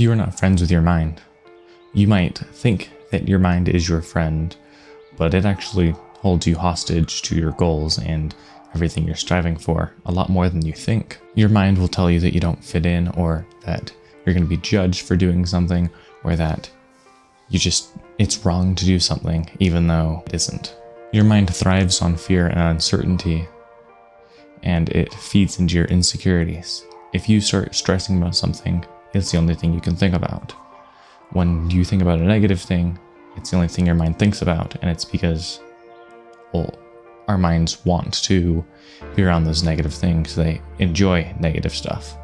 You are not friends with your mind. You might think that your mind is your friend, but it actually holds you hostage to your goals and everything you're striving for a lot more than you think. Your mind will tell you that you don't fit in, or that you're going to be judged for doing something, or that it's wrong to do something even though it isn't. Your mind thrives on fear and uncertainty, and it feeds into your insecurities. If you start stressing about something, it's the only thing you can think about. When you think about a negative thing, it's the only thing your mind thinks about, and it's because, well, our minds want to be around those negative things. They enjoy negative stuff.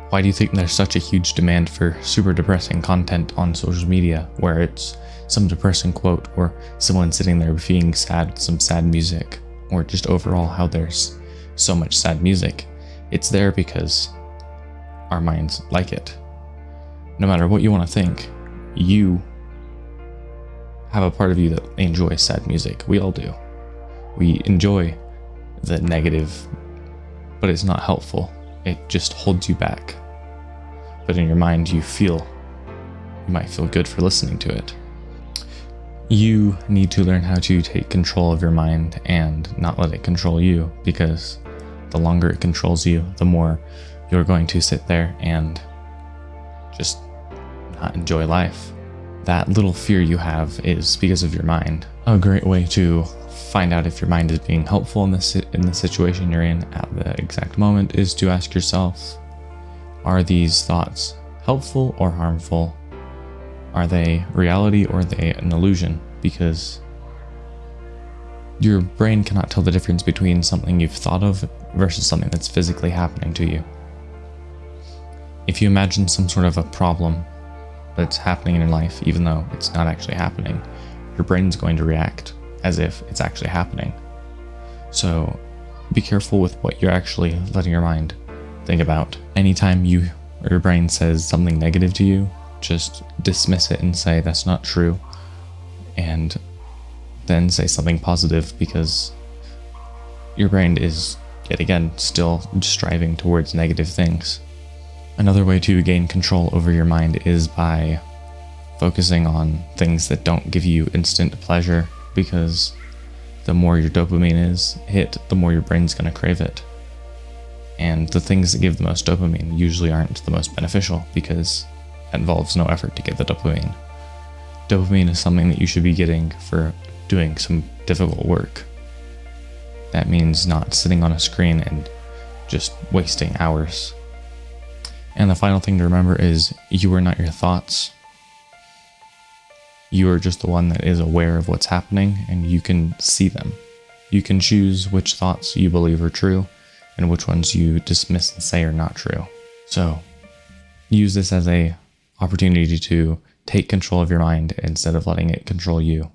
Why do you think there's such a huge demand for super depressing content on social media, where it's some depressing quote, or someone sitting there being sad with some sad music, or just overall how there's so much sad music? It's there because our minds like it. No matter what you want to think, you have a part of you that enjoys sad music. We all do. We enjoy the negative, but it's not helpful. It just holds you back. But in your mind, you might feel good for listening to it. You need to learn how to take control of your mind and not let it control you, because the longer it controls you, the more you're going to sit there and just not enjoy life. That little fear you have is because of your mind. A great way to find out if your mind is being helpful in the situation you're in at the exact moment is to ask yourself, are these thoughts helpful or harmful? Are they reality or are they an illusion? Because your brain cannot tell the difference between something you've thought of versus something that's physically happening to you. If you imagine some sort of a problem that's happening in your life, even though it's not actually happening, your brain's going to react as if it's actually happening. So be careful with what you're actually letting your mind think about. Anytime your brain says something negative to you, just dismiss it and say that's not true, and then say something positive, because your brain is, yet again, still striving towards negative things. Another way to gain control over your mind is by focusing on things that don't give you instant pleasure, because the more your dopamine is hit, the more your brain's going to crave it. And the things that give the most dopamine usually aren't the most beneficial, because it involves no effort to get the dopamine. Dopamine is something that you should be getting for doing some difficult work. That means not sitting on a screen and just wasting hours. And the final thing to remember is you are not your thoughts. You are just the one that is aware of what's happening, and you can see them. You can choose which thoughts you believe are true and which ones you dismiss and say are not true. So use this as an opportunity to take control of your mind instead of letting it control you.